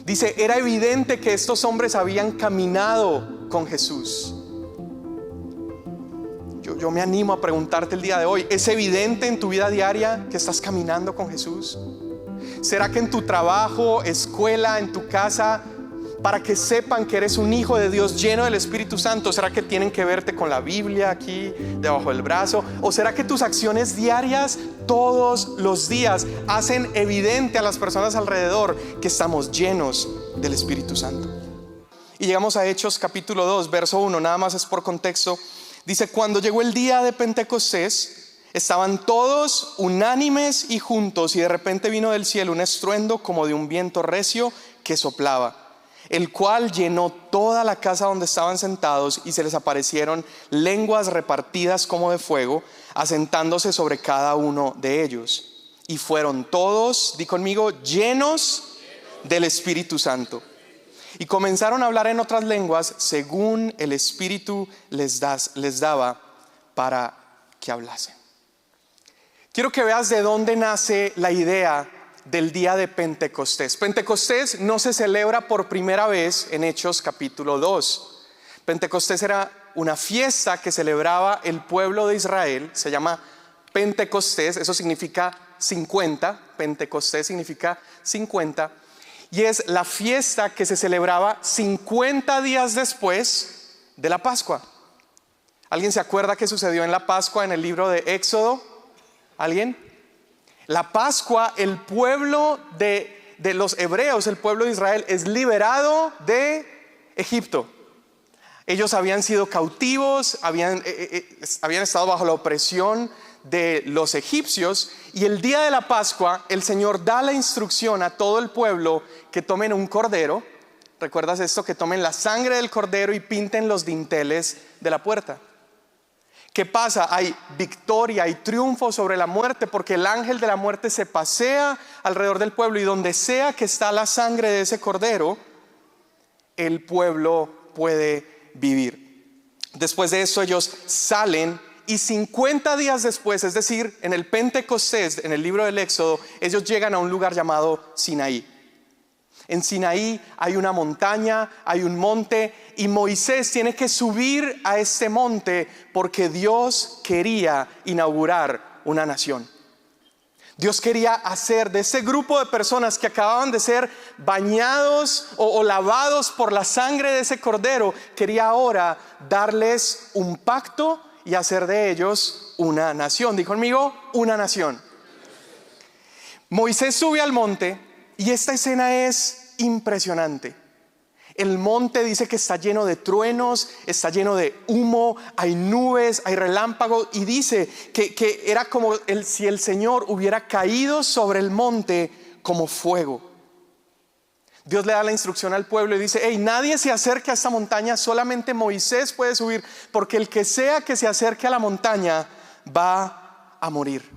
Dice, era evidente que estos hombres habían caminado con Jesús. Yo me animo a preguntarte el día de hoy, ¿es evidente en tu vida diaria que estás caminando con Jesús? ¿Será que en tu trabajo, escuela, en tu casa, para que sepan que eres un hijo de Dios lleno del Espíritu Santo, será que tienen que verte con la Biblia aquí debajo del brazo? ¿O será que tus acciones diarias, todos los días, hacen evidente a las personas alrededor que estamos llenos del Espíritu Santo? Y llegamos a Hechos capítulo 2, verso 1, nada más es por contexto. Dice, cuando llegó el día de Pentecostés, estaban todos unánimes y juntos, y de repente vino del cielo un estruendo como de un viento recio que soplaba, el cual llenó toda la casa donde estaban sentados, y se les aparecieron lenguas repartidas como de fuego, asentándose sobre cada uno de ellos. Y fueron todos, di conmigo, llenos del Espíritu Santo. Y comenzaron a hablar en otras lenguas según el Espíritu les daba para que hablasen. Quiero que veas de dónde nace la idea del día de Pentecostés. Pentecostés no se celebra por primera vez en Hechos capítulo 2. Pentecostés era una fiesta que celebraba el pueblo de Israel. Se llama Pentecostés, eso significa 50. Pentecostés significa 50. Y es la fiesta que se celebraba 50 días después de la Pascua. ¿Alguien se acuerda qué sucedió en la Pascua en el libro de Éxodo? ¿Alguien? La Pascua, el pueblo de los hebreos, el pueblo de Israel, es liberado de Egipto. Ellos habían sido cautivos, habían estado bajo la opresión de los egipcios, y el día de la Pascua el Señor da la instrucción a todo el pueblo que tomen un cordero. ¿Recuerdas esto? Que tomen la sangre del cordero y pinten los dinteles de la puerta. ¿Qué pasa? Hay victoria, hay triunfo sobre la muerte, porque el ángel de la muerte se pasea alrededor del pueblo, y donde sea que está la sangre de ese cordero, el pueblo puede vivir. Después de eso ellos salen, y 50 días después, es decir, en el Pentecostés, en el libro del Éxodo, ellos llegan a un lugar llamado Sinaí. En Sinaí hay una montaña, hay un monte, y Moisés tiene que subir a este monte porque Dios quería inaugurar una nación. Dios quería hacer de ese grupo de personas que acababan de ser bañados o lavados por la sangre de ese cordero, quería ahora darles un pacto y hacer de ellos una nación. Di conmigo, una nación. Moisés sube al monte, y esta escena es impresionante. El monte dice que está lleno de truenos, está lleno de humo, hay nubes, hay relámpagos, y dice que era como si el Señor hubiera caído sobre el monte como fuego. Dios le da la instrucción al pueblo y dice, hey, nadie se acerque a esta montaña, solamente Moisés puede subir, porque el que sea que se acerque a la montaña va a morir.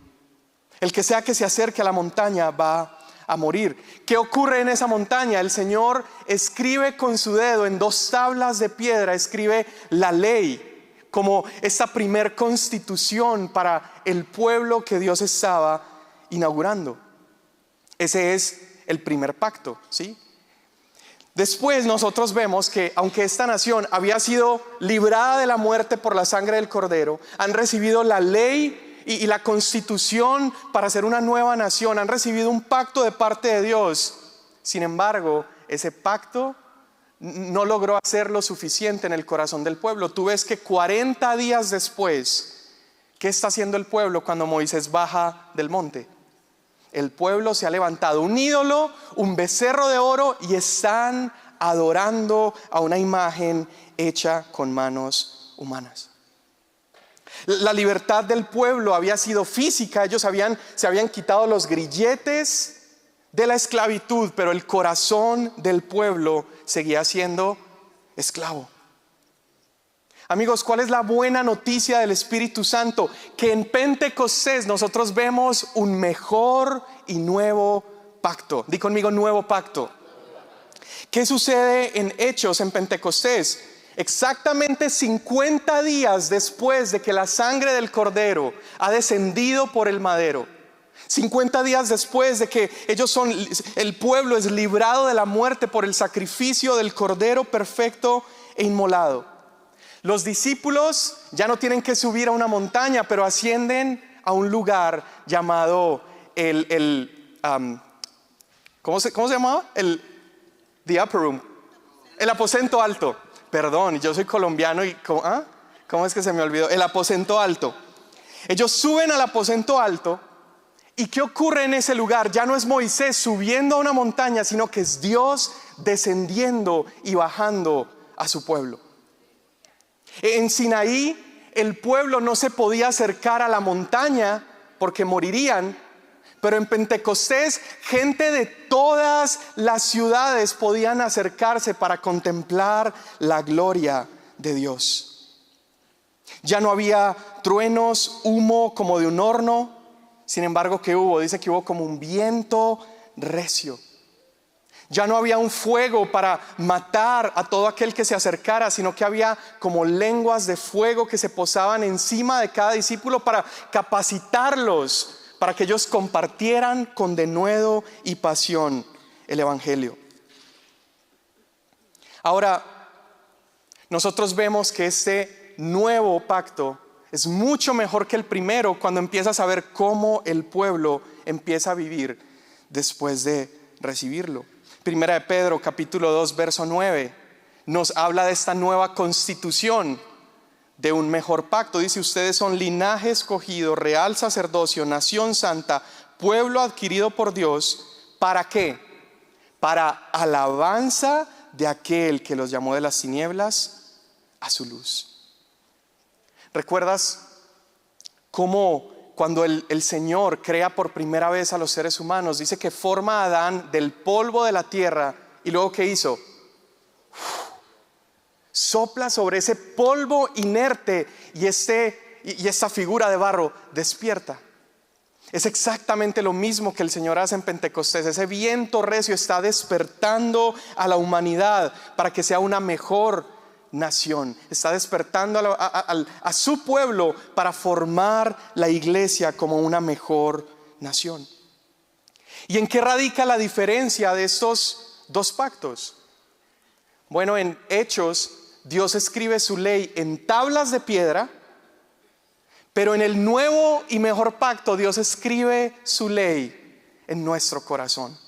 El que sea que se acerque a la montaña va a morir. ¿Qué ocurre en esa montaña? El Señor escribe con su dedo en 2 tablas de piedra, escribe la ley como esta primer constitución para el pueblo que Dios estaba inaugurando. Ese es el primer pacto, ¿sí? Después nosotros vemos que aunque esta nación había sido librada de la muerte por la sangre del cordero, han recibido la ley y la constitución para ser una nueva nación, han recibido un pacto de parte de Dios. Sin embargo, ese pacto no logró hacer lo suficiente en el corazón del pueblo. Tú ves que 40 días después, ¿qué está haciendo el pueblo cuando Moisés baja del monte? El pueblo se ha levantado un ídolo, un becerro de oro, y están adorando a una imagen hecha con manos humanas. La libertad del pueblo había sido física. Ellos se habían quitado los grilletes de la esclavitud, pero el corazón del pueblo seguía siendo esclavo. Amigos, ¿cuál es la buena noticia del Espíritu Santo? Que en Pentecostés nosotros vemos un mejor y nuevo pacto. Di conmigo, nuevo pacto. ¿Qué sucede en Hechos en Pentecostés? Exactamente 50 días después de que la sangre del cordero ha descendido por el madero, 50 días después de que el pueblo es librado de la muerte por el sacrificio del Cordero perfecto e inmolado. Los discípulos ya no tienen que subir a una montaña, pero ascienden a un lugar llamado ¿cómo se llamaba? The Upper Room, el aposento alto. Perdón, yo soy colombiano y ¿cómo es que se me olvidó? El aposento alto. Ellos suben al aposento alto. ¿Y qué ocurre en ese lugar? Ya no es Moisés subiendo a una montaña, sino que es Dios descendiendo y bajando a su pueblo. En Sinaí el pueblo no se podía acercar a la montaña porque morirían, pero en Pentecostés gente de todas las ciudades podían acercarse para contemplar la gloria de Dios. Ya no había truenos, humo como de un horno. Sin embargo, ¿qué hubo? Dice que hubo como un viento recio. Ya no había un fuego para matar a todo aquel que se acercara, sino que había como lenguas de fuego que se posaban encima de cada discípulo para capacitarlos, para que ellos compartieran con denuedo y pasión el evangelio. Ahora, nosotros vemos que este nuevo pacto es mucho mejor que el primero cuando empiezas a ver cómo el pueblo empieza a vivir después de recibirlo. Primera de Pedro capítulo 2 verso 9 nos habla de esta nueva constitución de un mejor pacto. Dice: ustedes son linaje escogido, real sacerdocio, nación santa, pueblo adquirido por Dios. ¿Para qué? Para alabanza de aquel que los llamó de las tinieblas a su luz. ¿Recuerdas cómo cuando el Señor crea por primera vez a los seres humanos, dice que forma a Adán del polvo de la tierra y luego ¿qué hizo? Sopla sobre ese polvo inerte y esta figura de barro despierta. Es exactamente lo mismo que el Señor hace en Pentecostés. Ese viento recio está despertando a la humanidad para que sea una mejor nación. Está despertando a su pueblo para formar la iglesia como una mejor nación. ¿Y en qué radica la diferencia de estos dos pactos? Bueno, en Hechos Dios escribe su ley en tablas de piedra, pero en el nuevo y mejor pacto Dios escribe su ley en nuestro corazón.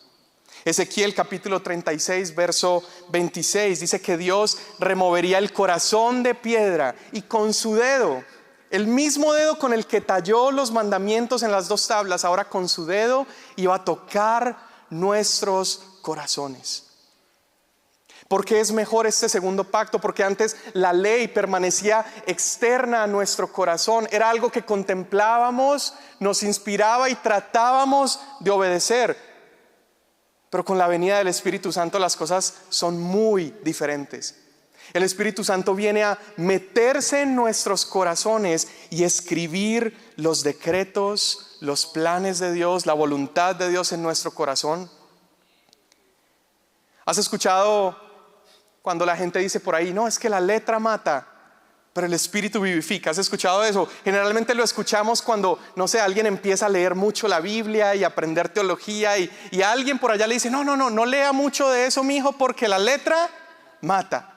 Ezequiel capítulo 36 verso 26 dice que Dios removería el corazón de piedra y con su dedo, el mismo dedo con el que talló los mandamientos en las dos tablas, ahora con su dedo iba a tocar nuestros corazones. ¿Por qué es mejor este segundo pacto? Porque antes la ley permanecía externa a nuestro corazón. Era algo que contemplábamos, nos inspiraba y tratábamos de obedecer. Pero con la venida del Espíritu Santo las cosas son muy diferentes. El Espíritu Santo viene a meterse en nuestros corazones y escribir los decretos, los planes de Dios, la voluntad de Dios en nuestro corazón. ¿Has escuchado cuando la gente dice por ahí: no, es que la letra mata, pero el Espíritu vivifica? ¿Has escuchado eso? Generalmente lo escuchamos cuando, no sé, alguien empieza a leer mucho la Biblia y aprender teología y alguien por allá le dice: no lea mucho de eso, mijo, porque la letra mata.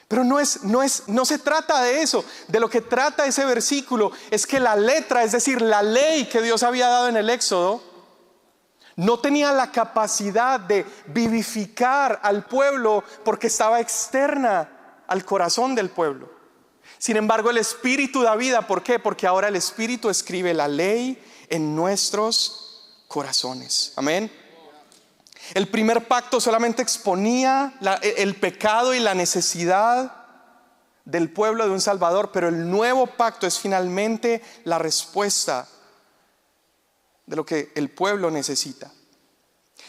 Pero no se trata de eso. De lo que trata ese versículo es que la letra, es decir, la ley que Dios había dado en el Éxodo, no tenía la capacidad de vivificar al pueblo porque estaba externa al corazón del pueblo. Sin embargo, el Espíritu da vida. ¿Por qué? Porque ahora el Espíritu escribe la ley en nuestros corazones. Amén. El primer pacto solamente exponía el pecado y la necesidad del pueblo de un Salvador, pero el nuevo pacto es finalmente la respuesta de lo que el pueblo necesita.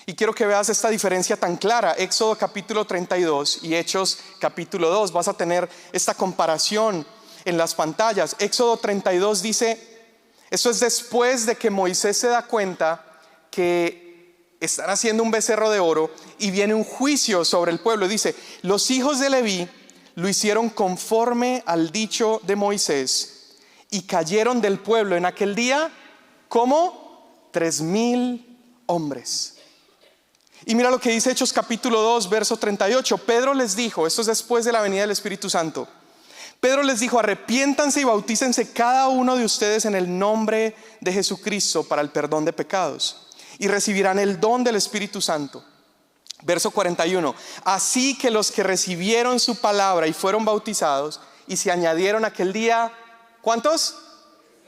Y quiero que veas esta diferencia tan clara. Éxodo capítulo 32 y Hechos capítulo 2. Vas a tener esta comparación en las pantallas. Éxodo 32 dice: esto es después de que Moisés se da cuenta que están haciendo un becerro de oro y viene un juicio sobre el pueblo. Dice: los hijos de Leví lo hicieron conforme al dicho de Moisés y cayeron del pueblo en aquel día como 3,000 hombres. Y mira lo que dice Hechos capítulo 2, verso 38. Pedro les dijo, esto es después de la venida del Espíritu Santo. Pedro les dijo: arrepiéntanse y bautícense cada uno de ustedes en el nombre de Jesucristo para el perdón de pecados, y recibirán el don del Espíritu Santo. Verso 41. Así que los que recibieron su palabra y fueron bautizados, y se añadieron aquel día, ¿cuántos?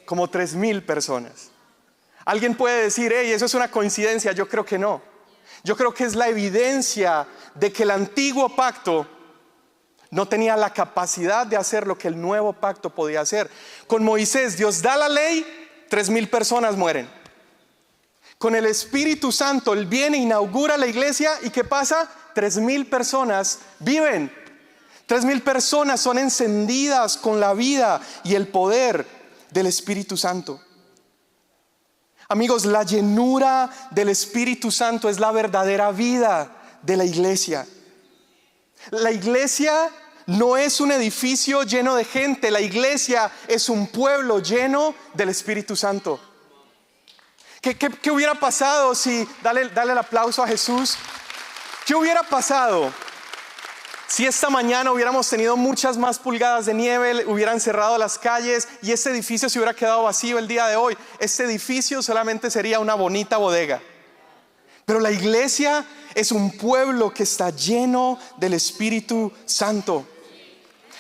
Como 3,000 personas. Alguien puede decir: hey, eso es una coincidencia. Yo creo que no. Yo creo que es la evidencia de que el antiguo pacto no tenía la capacidad de hacer lo que el nuevo pacto podía hacer. Con Moisés, Dios da la ley, 3,000 personas mueren. Con el Espíritu Santo, Él viene, inaugura la iglesia, ¿y qué pasa? 3,000 personas viven. 3,000 personas son encendidas con la vida y el poder del Espíritu Santo. Amigos, la llenura del Espíritu Santo es la verdadera vida de la iglesia. La iglesia no es un edificio lleno de gente. La iglesia es un pueblo lleno del Espíritu Santo. ¿Qué hubiera pasado si, dale el aplauso a Jesús? ¿Qué hubiera pasado si esta mañana hubiéramos tenido muchas más pulgadas de nieve, hubieran cerrado las calles y este edificio se hubiera quedado vacío el día de hoy? Este edificio solamente sería una bonita bodega. Pero la iglesia es un pueblo que está lleno del Espíritu Santo.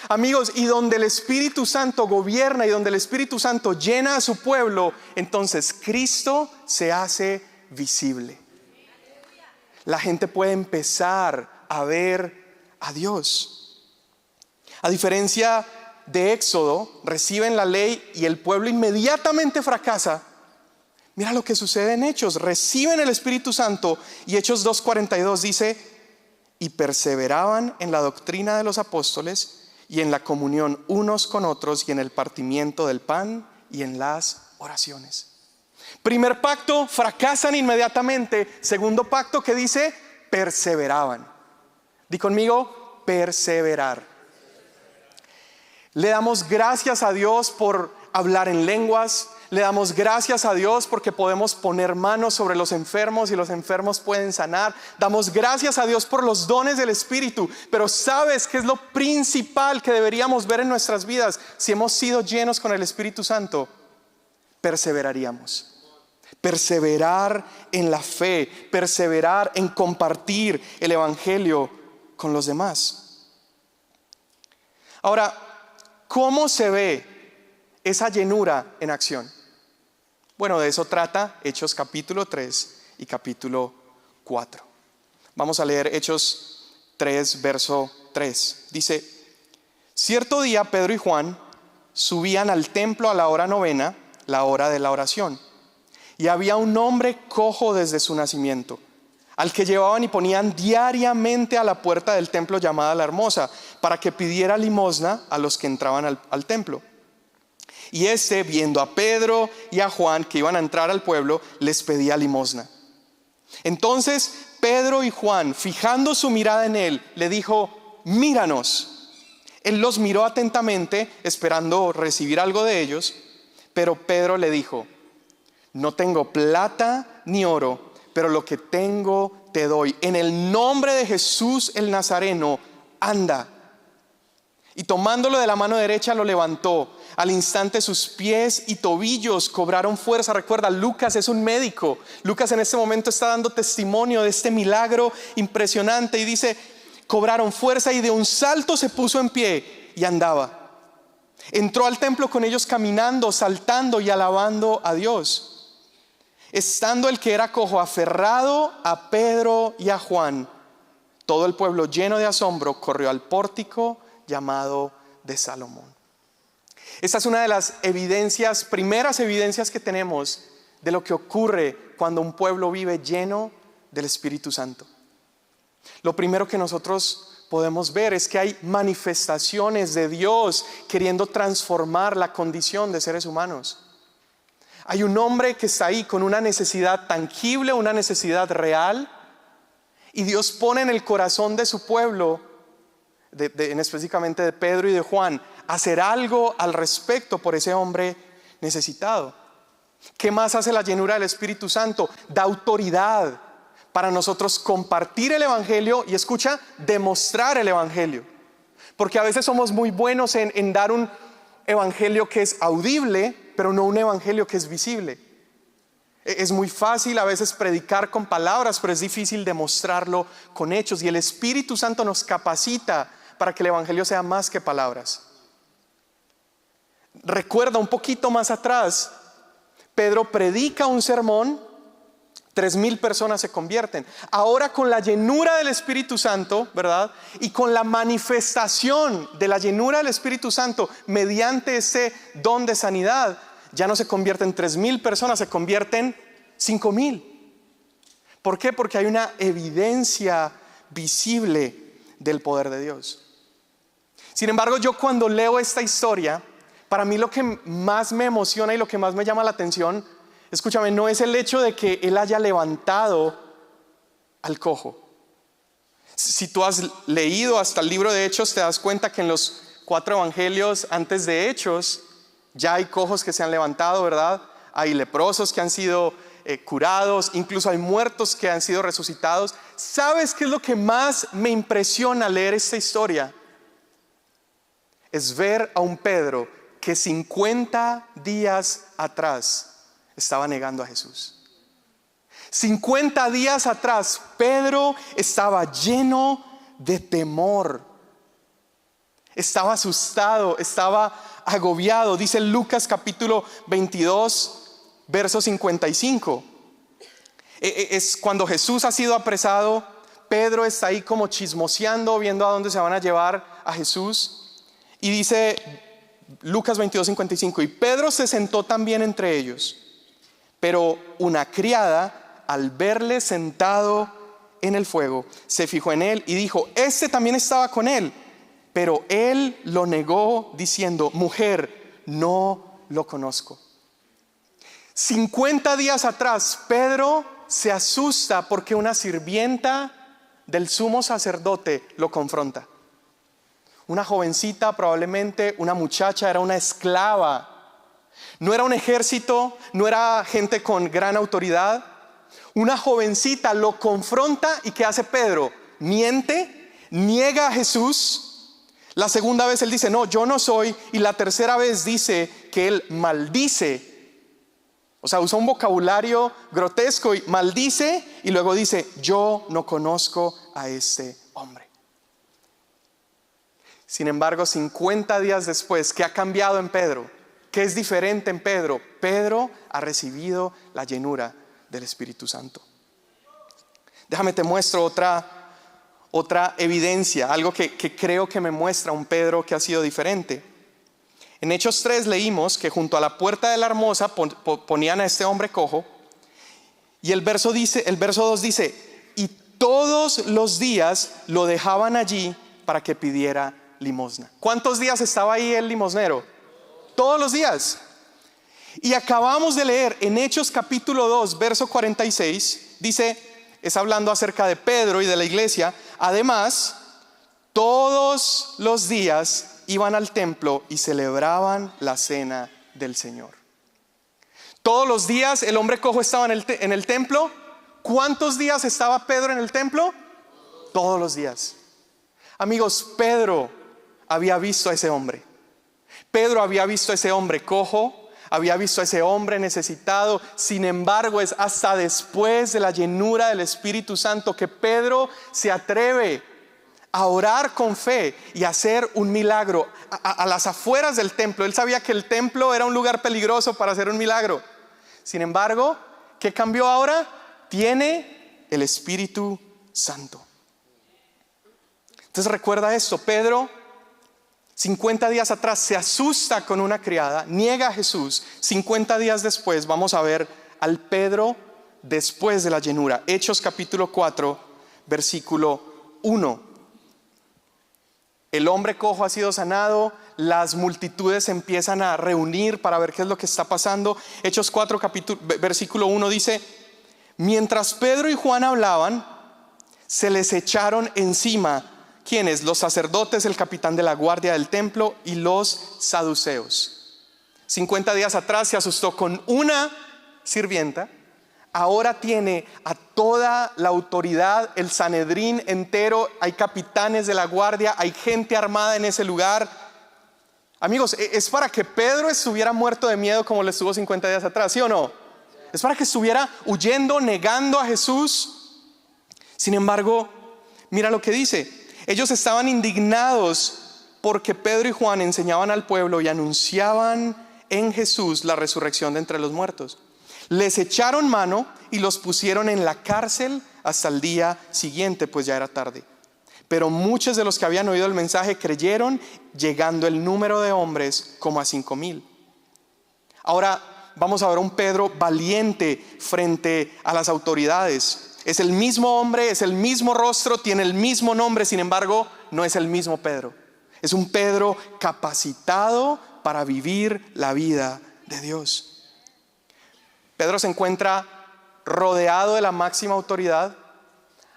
Amigos, y donde el Espíritu Santo gobierna y donde el Espíritu Santo llena a su pueblo, entonces Cristo se hace visible. La gente puede empezar a ver a Dios. A diferencia de Éxodo, reciben la ley y el pueblo inmediatamente fracasa. Mira lo que sucede en Hechos. Reciben el Espíritu Santo y Hechos 2:42 dice: y perseveraban en la doctrina de los apóstoles y en la comunión unos con otros y en el partimiento del pan y en las oraciones. Primer pacto, fracasan inmediatamente. Segundo pacto, ¿qué dice? Perseveraban. Di conmigo: perseverar. Le damos gracias a Dios por hablar en lenguas. Le damos gracias a Dios porque podemos poner manos sobre los enfermos y los enfermos pueden sanar. Damos gracias a Dios por los dones del Espíritu. Pero ¿sabes qué es lo principal que deberíamos ver en nuestras vidas? Si hemos sido llenos con el Espíritu Santo, perseveraríamos. Perseverar en la fe, perseverar en compartir el Evangelio con los demás. Ahora, ¿cómo se ve esa llenura en acción? Bueno, de eso trata Hechos capítulo 3 y capítulo 4. Vamos a leer Hechos 3, verso 3. Dice: cierto día Pedro y Juan subían al templo a la hora novena, la hora de la oración. Y había un hombre cojo desde su nacimiento, al que llevaban y ponían diariamente a la puerta del templo llamada La Hermosa, para que pidiera limosna a los que entraban al templo. Y viendo a Pedro y a Juan que iban a entrar al pueblo, les pedía limosna. Entonces Pedro y Juan, fijando su mirada en él, le dijo: míranos. Él los miró atentamente, esperando recibir algo de ellos. Pero Pedro le dijo: no tengo plata ni oro, pero lo que tengo te doy. En el nombre de Jesús el Nazareno, anda. Y tomándolo de la mano derecha lo levantó. Al instante sus pies y tobillos cobraron fuerza. Recuerda, Lucas es un médico. Lucas en este momento está dando testimonio de este milagro impresionante. Y dice: cobraron fuerza y de un salto se puso en pie y andaba. Entró al templo con ellos caminando, saltando y alabando a Dios. Estando el que era cojo aferrado a Pedro y a Juan, todo el pueblo lleno de asombro corrió al pórtico llamado de Salomón. Esta es una de las primeras evidencias que tenemos de lo que ocurre cuando un pueblo vive lleno del Espíritu Santo. Lo primero que nosotros podemos ver es que hay manifestaciones de Dios queriendo transformar la condición de seres humanos. Hay un hombre que está ahí con una necesidad tangible, una necesidad real, y Dios pone en el corazón de su pueblo, específicamente de Pedro y de Juan, hacer algo al respecto por ese hombre necesitado. ¿Qué más hace la llenura del Espíritu Santo? Da autoridad para nosotros compartir el Evangelio y, escucha, demostrar el Evangelio. Porque a veces somos muy buenos en dar un Evangelio que es audible, pero no un Evangelio que es visible. Es muy fácil a veces predicar con palabras, pero es difícil demostrarlo con hechos. Y el Espíritu Santo nos capacita para que el Evangelio sea más que palabras. Recuerda un poquito más atrás, Pedro predica un sermón, 3,000 personas se convierten. Ahora con la llenura del Espíritu Santo, ¿verdad? Y con la manifestación de la llenura del Espíritu Santo mediante ese don de sanidad, ya no se convierten 3,000 personas, se convierten 5,000. ¿Por qué? Porque hay una evidencia visible del poder de Dios. Sin embargo, yo cuando leo esta historia, para mí lo que más me emociona y lo que más me llama la atención, escúchame, no es el hecho de que Él haya levantado al cojo. Si tú has leído hasta el libro de Hechos, te das cuenta que en los 4 evangelios antes de Hechos ya hay cojos que se han levantado, ¿verdad? Hay leprosos que han sido curados, incluso hay muertos que han sido resucitados. ¿Sabes qué es lo que más me impresiona leer esta historia? Es ver a un Pedro que 50 días atrás estaba negando a Jesús. 50 días atrás Pedro estaba lleno de temor, estaba asustado, estaba agobiado. Dice Lucas capítulo 22 verso 55. Es cuando Jesús ha sido apresado. Pedro está ahí como chismoseando, viendo a dónde se van a llevar a Jesús. Y dice Lucas 22:55, y Pedro se sentó también entre ellos, pero una criada, al verle sentado en el fuego, se fijó en él y dijo: este también estaba con él. Pero él lo negó diciendo: mujer, no lo conozco. 50 días atrás Pedro se asusta porque una sirvienta del sumo sacerdote lo confronta. Una jovencita, probablemente una muchacha, era una esclava. No era un ejército, no era gente con gran autoridad. Una jovencita lo confronta, y ¿qué hace Pedro? Miente, niega a Jesús. La segunda vez él dice: no, yo no soy. Y la tercera vez dice que él maldice. O sea, usa un vocabulario grotesco y maldice, y luego dice: yo no conozco a este hombre. Sin embargo, 50 días después, ¿qué ha cambiado en Pedro? ¿Qué es diferente en Pedro? Pedro ha recibido la llenura del Espíritu Santo. Déjame te muestro otra evidencia, algo que creo que me muestra un Pedro que ha sido diferente. En Hechos 3 leímos que junto a la puerta de la hermosa ponían a este hombre cojo, y el verso 2 dice: y todos los días lo dejaban allí para que pidiera limosna. ¿Cuántos días estaba ahí el limosnero? Todos los días. Y acabamos de leer en Hechos capítulo 2 verso 46, dice, es hablando acerca de Pedro y de la iglesia: además, todos los días iban al templo y celebraban la cena del Señor. Todos los días el hombre cojo estaba en el templo. ¿Cuántos días estaba Pedro en el templo? Todos los días. Amigos, Pedro había visto a ese hombre. Pedro había visto a ese hombre cojo, había visto a ese hombre necesitado. Sin embargo, es hasta después de la llenura del Espíritu Santo que Pedro se atreve a orar con fe y a hacer un milagro a las afueras del templo. Él sabía que el templo era un lugar peligroso para hacer un milagro. Sin embargo, ¿qué cambió ahora? Tiene el Espíritu Santo. Entonces recuerda esto: Pedro 50 días atrás se asusta con una criada, niega a Jesús. 50 días después vamos a ver al Pedro después de la llenura. Hechos capítulo 4 versículo 1. El hombre cojo ha sido sanado, las multitudes se empiezan a reunir para ver qué es lo que está pasando. Hechos 4 versículo 1 dice: mientras Pedro y Juan hablaban, se les echaron encima. ¿Quiénes? Los sacerdotes, el capitán de la guardia del templo y los saduceos. 50 días atrás se asustó con una sirvienta, ahora tiene a toda la autoridad, el Sanedrín entero, hay capitanes de la guardia, hay gente armada en ese lugar. Amigos, es para que Pedro estuviera muerto de miedo como lo estuvo 50 días atrás, ¿sí o no? Es para que estuviera huyendo, negando a Jesús. Sin embargo, mira lo que dice. Ellos estaban indignados porque Pedro y Juan enseñaban al pueblo y anunciaban en Jesús la resurrección de entre los muertos. Les echaron mano y los pusieron en la cárcel hasta el día siguiente, pues ya era tarde. Pero muchos de los que habían oído el mensaje creyeron, llegando el número de hombres como a 5,000. Ahora vamos a ver a un Pedro valiente frente a las autoridades. Es el mismo hombre, es el mismo rostro, tiene el mismo nombre, sin embargo, no es el mismo Pedro. Es un Pedro capacitado para vivir la vida de Dios. Pedro se encuentra rodeado de la máxima autoridad.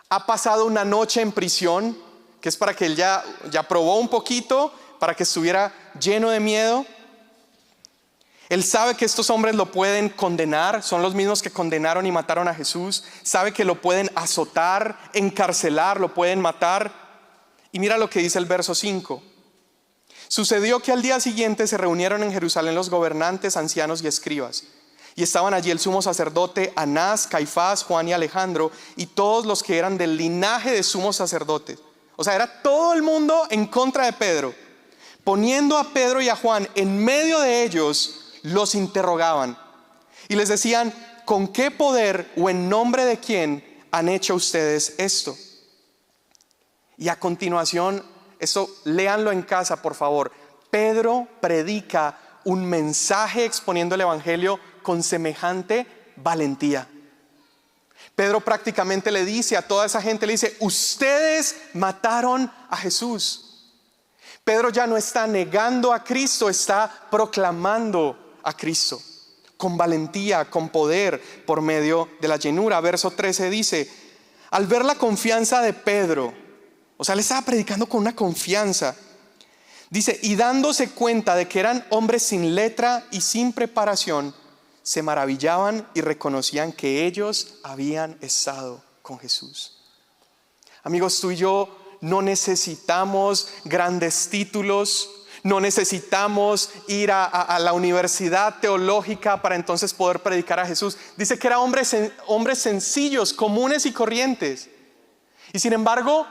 Ha pasado una noche en prisión, que es para que él ya probó un poquito, para que estuviera lleno de miedo. Él sabe que estos hombres lo pueden condenar, son los mismos que condenaron y mataron a Jesús. Sabe que lo pueden azotar, encarcelar, lo pueden matar. Y mira lo que dice el verso 5. Sucedió que al día siguiente se reunieron en Jerusalén los gobernantes, ancianos y escribas. Y estaban allí el sumo sacerdote Anás, Caifás, Juan y Alejandro, y todos los que eran del linaje de sumos sacerdotes. O sea, era todo el mundo en contra de Pedro. Poniendo a Pedro y a Juan en medio de ellos, los interrogaban. Y les decían, ¿con qué poder o en nombre de quién han hecho ustedes esto? Y a continuación, esto léanlo en casa, por favor. Pedro predica un mensaje exponiendo el evangelio con semejante valentía. Pedro prácticamente le dice a toda esa gente, le dice, ustedes mataron a Jesús. Pedro ya no está negando a Cristo, está proclamando a Cristo con valentía, con poder, por medio de la llenura. Verso 13 dice, al ver la confianza de Pedro, o sea, le estaba predicando con una confianza. Dice, y dándose cuenta de que eran hombres sin letra y sin preparación, se maravillaban y reconocían que ellos habían estado con Jesús. Amigos, tú y yo no necesitamos grandes títulos, no necesitamos ir a la universidad teológica para entonces poder predicar a Jesús. Dice que eran hombres sencillos, comunes y corrientes. Y sin embargo,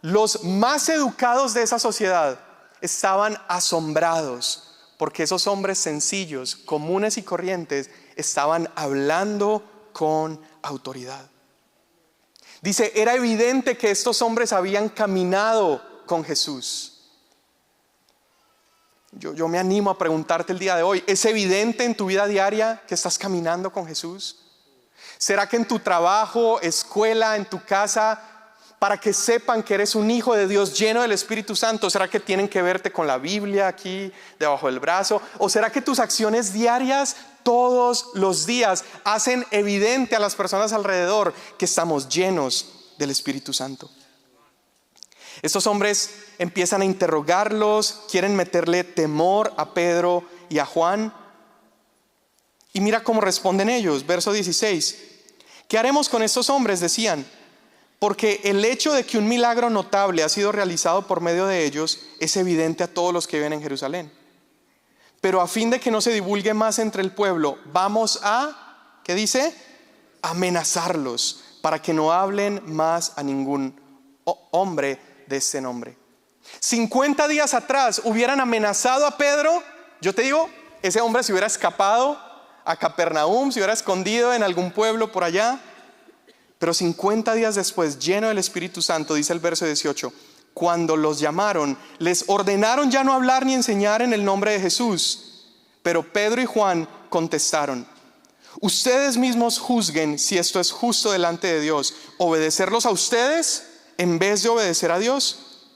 los más educados de esa sociedad estaban asombrados porque esos hombres sencillos, comunes y corrientes estaban hablando con autoridad. Dice, era evidente que estos hombres habían caminado con Jesús. Yo me animo a preguntarte el día de hoy, ¿es evidente en tu vida diaria que estás caminando con Jesús? ¿Será que en tu trabajo, escuela, en tu casa, para que sepan que eres un hijo de Dios lleno del Espíritu Santo, será que tienen que verte con la Biblia aquí debajo del brazo? ¿O será que tus acciones diarias todos los días hacen evidente a las personas alrededor que estamos llenos del Espíritu Santo? Estos hombres empiezan a interrogarlos, quieren meterle temor a Pedro y a Juan. Y mira cómo responden ellos, verso 16. ¿Qué haremos con estos hombres?, decían. Porque el hecho de que un milagro notable ha sido realizado por medio de ellos es evidente a todos los que viven en Jerusalén. Pero a fin de que no se divulgue más entre el pueblo, vamos a, ¿qué dice? Amenazarlos para que no hablen más a ningún hombre de este nombre. 50 días atrás hubieran amenazado a Pedro, yo te digo, ese hombre se hubiera escapado a Capernaum, se hubiera escondido en algún pueblo por allá. Pero 50 días después, lleno del Espíritu Santo, dice el verso 18, cuando los llamaron, les ordenaron ya no hablar ni enseñar en el nombre de Jesús. Pero Pedro y Juan contestaron, ustedes mismos juzguen si esto es justo delante de Dios, obedecerlos a ustedes en vez de obedecer a Dios.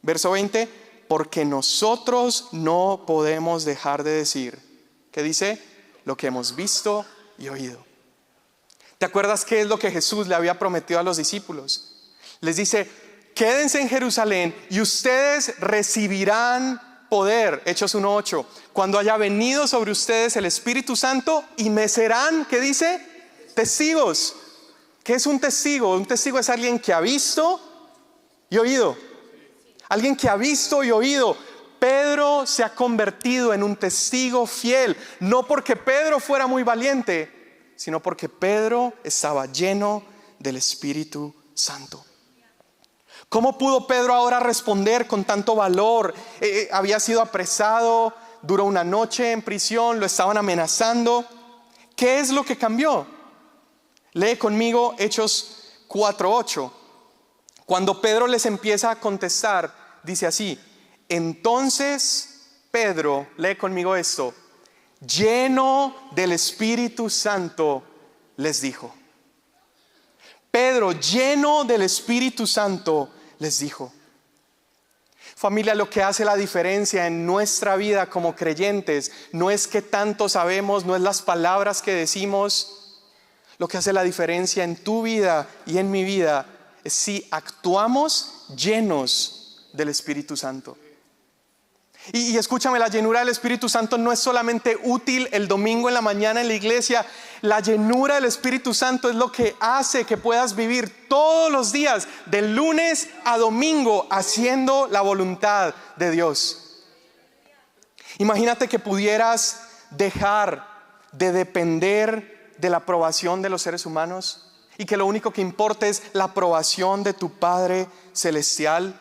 Verso 20, porque nosotros no podemos dejar de decir, ¿qué dice? Lo que hemos visto y oído. ¿Te acuerdas qué es lo que Jesús le había prometido a los discípulos? Les dice, quédense en Jerusalén y ustedes recibirán poder, Hechos 1:8, cuando haya venido sobre ustedes el Espíritu Santo y me serán, ¿qué dice? Testigos. ¿Qué es un testigo? Un testigo es alguien que ha visto y oído. Alguien que ha visto y oído. Pedro se ha convertido en un testigo fiel, no porque Pedro fuera muy valiente, sino porque Pedro estaba lleno del Espíritu Santo. ¿Cómo pudo Pedro ahora responder con tanto valor? Había sido apresado, duró una noche en prisión, lo estaban amenazando. ¿Qué es lo que cambió? Lee conmigo Hechos 4:8. Cuando Pedro les empieza a contestar, dice así: entonces Pedro, lee conmigo esto, lleno del Espíritu Santo, les dijo. Pedro, lleno del Espíritu Santo, les dijo. Familia, lo que hace la diferencia en nuestra vida como creyentes no es que tanto sabemos, no es las palabras que decimos. Lo que hace la diferencia en tu vida y en mi vida es si actuamos llenos del Espíritu Santo. Y escúchame, la llenura del Espíritu Santo no es solamente útil el domingo en la mañana en la iglesia. La llenura del Espíritu Santo es lo que hace que puedas vivir todos los días, de lunes a domingo, haciendo la voluntad de Dios. Imagínate que pudieras dejar de depender de la aprobación de los seres humanos y que lo único que importa es la aprobación de tu Padre Celestial.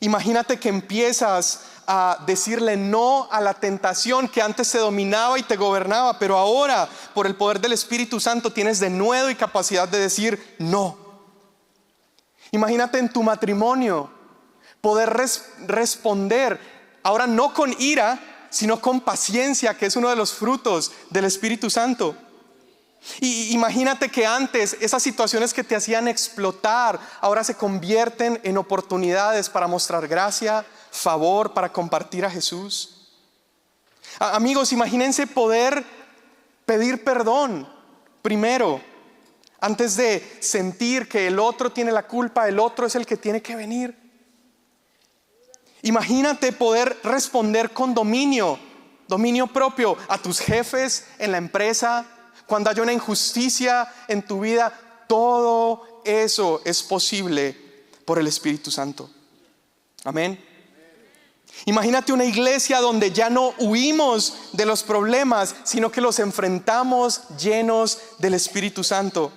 Imagínate que empiezas a decirle no a la tentación que antes te dominaba y te gobernaba, pero ahora por el poder del Espíritu Santo tienes denuedo y capacidad de decir no. Imagínate en tu matrimonio poder responder ahora no con ira, sino con paciencia, que es uno de los frutos del Espíritu Santo. Y imagínate que antes esas situaciones que te hacían explotar ahora se convierten en oportunidades para mostrar gracia, favor, para compartir a Jesús. Amigos, imagínense poder pedir perdón primero, antes de sentir que el otro tiene la culpa, el otro es el que tiene que venir. Imagínate poder responder con dominio propio a tus jefes en la empresa. Cuando haya una injusticia en tu vida, todo eso es posible por el Espíritu Santo. Amén. Imagínate una iglesia donde ya no huimos de los problemas, sino que los enfrentamos llenos del Espíritu Santo.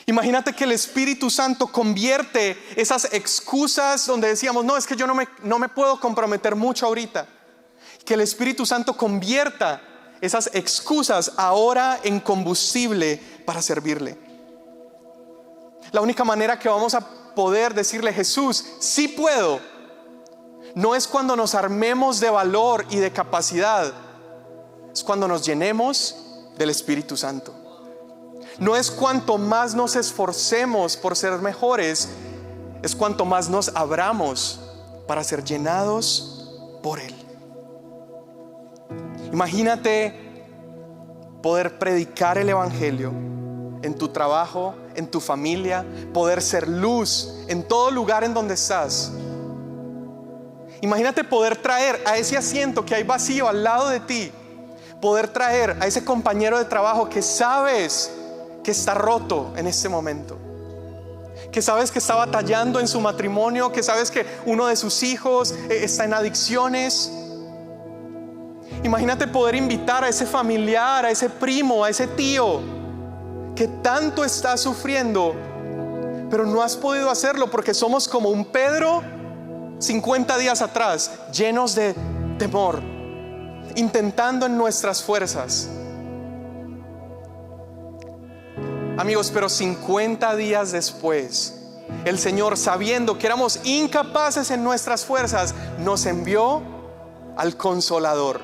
Imagínate que el Espíritu Santo convierte esas excusas donde decíamos, no, es que yo no me puedo comprometer mucho ahorita. Que el Espíritu Santo convierta esas excusas ahora en combustible para servirle. La única manera que vamos a poder decirle, Jesús, sí puedo, no es cuando nos armemos de valor y de capacidad, es cuando nos llenemos del Espíritu Santo. No es cuanto más nos esforcemos por ser mejores, es cuanto más nos abramos para ser llenados por Él. Imagínate poder predicar el Evangelio en tu trabajo, en tu familia, poder ser luz en todo lugar en donde estás. Imagínate poder traer a ese asiento que hay vacío al lado de ti, poder traer a ese compañero de trabajo que sabes que está roto en este momento, que sabes que está batallando en su matrimonio, que sabes que uno de sus hijos está en adicciones. Imagínate poder invitar a ese familiar, a ese primo, a ese tío que tanto está sufriendo, pero no has podido hacerlo porque somos como un Pedro 50 días atrás, llenos de temor, intentando en nuestras fuerzas. Amigos, pero 50 días después, el Señor, sabiendo que éramos incapaces en nuestras fuerzas, nos envió al Consolador,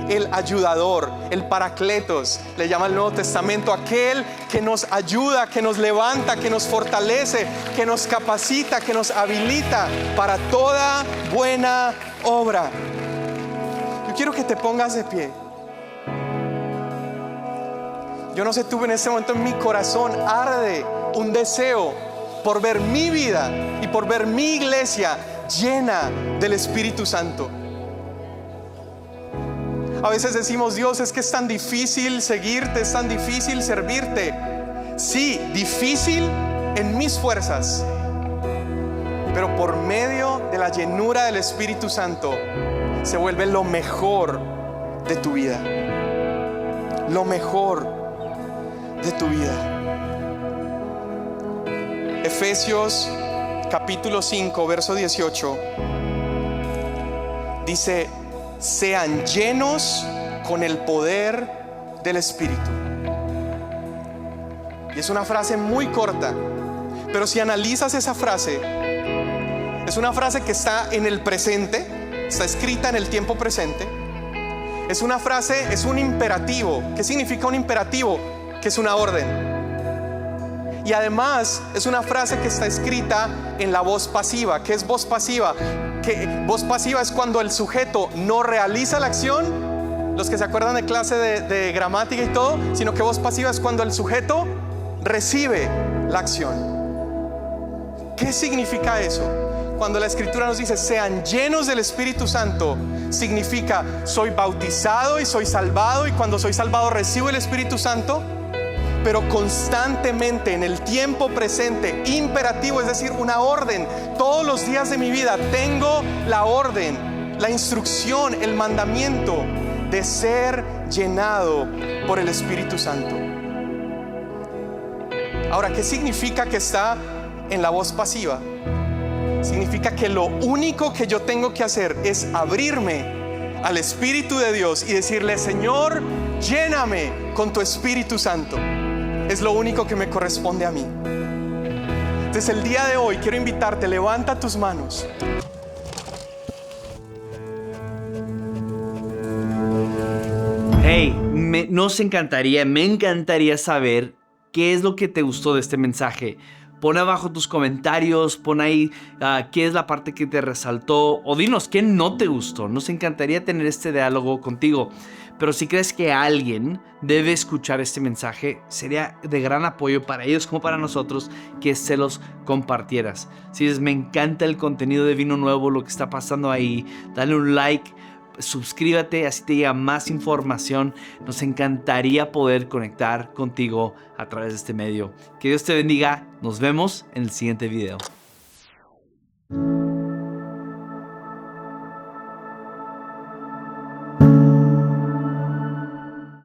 el Ayudador, el Paracletos, le llama el Nuevo Testamento, aquel que nos ayuda, que nos levanta, que nos fortalece, que nos capacita, que nos habilita para toda buena obra. Yo quiero que te pongas de pie. Yo no sé tú, en este momento en mi corazón arde un deseo por ver mi vida y por ver mi iglesia llena del Espíritu Santo. A veces decimos, Dios, es que es tan difícil seguirte, es tan difícil servirte. Sí, difícil en mis fuerzas, pero por medio de la llenura del Espíritu Santo se vuelve lo mejor de tu vida. Lo mejor de tu vida. Efesios capítulo 5, verso 18 dice: sean llenos con el poder del Espíritu. Y es una frase muy corta, pero si analizas esa frase, es una frase que está en el presente, está escrita en el tiempo presente. Es una frase, es un imperativo. ¿Qué significa un imperativo? Que es una orden. Y además es una frase que está escrita en la voz pasiva. ¿Qué es voz pasiva? Que voz pasiva es cuando el sujeto no realiza la acción, los que se acuerdan de clase de gramática y todo, sino que voz pasiva es cuando el sujeto recibe la acción. ¿Qué significa eso? Cuando la Escritura nos dice sean llenos del Espíritu Santo, significa soy bautizado y soy salvado, y cuando soy salvado recibo el Espíritu Santo, pero constantemente en el tiempo presente, imperativo, es decir, una orden. Todos los días de mi vida tengo la orden, la instrucción, el mandamiento de ser llenado por el Espíritu Santo. Ahora, ¿qué significa que está en la voz pasiva? Significa que lo único que yo tengo que hacer es abrirme al Espíritu de Dios y decirle: Señor, lléname con tu Espíritu Santo. Es lo único que me corresponde a mí. Entonces el día de hoy quiero invitarte, levanta tus manos. Hey, me encantaría saber qué es lo que te gustó de este mensaje. Pon abajo tus comentarios, pon ahí qué es la parte que te resaltó, o dinos qué no te gustó. Nos encantaría tener este diálogo contigo. Pero si crees que alguien debe escuchar este mensaje, sería de gran apoyo para ellos como para nosotros que se los compartieras. Si dices, me encanta el contenido de Vino Nuevo, lo que está pasando ahí, dale un like, suscríbete, así te llega más información. Nos encantaría poder conectar contigo a través de este medio. Que Dios te bendiga. Nos vemos en el siguiente video.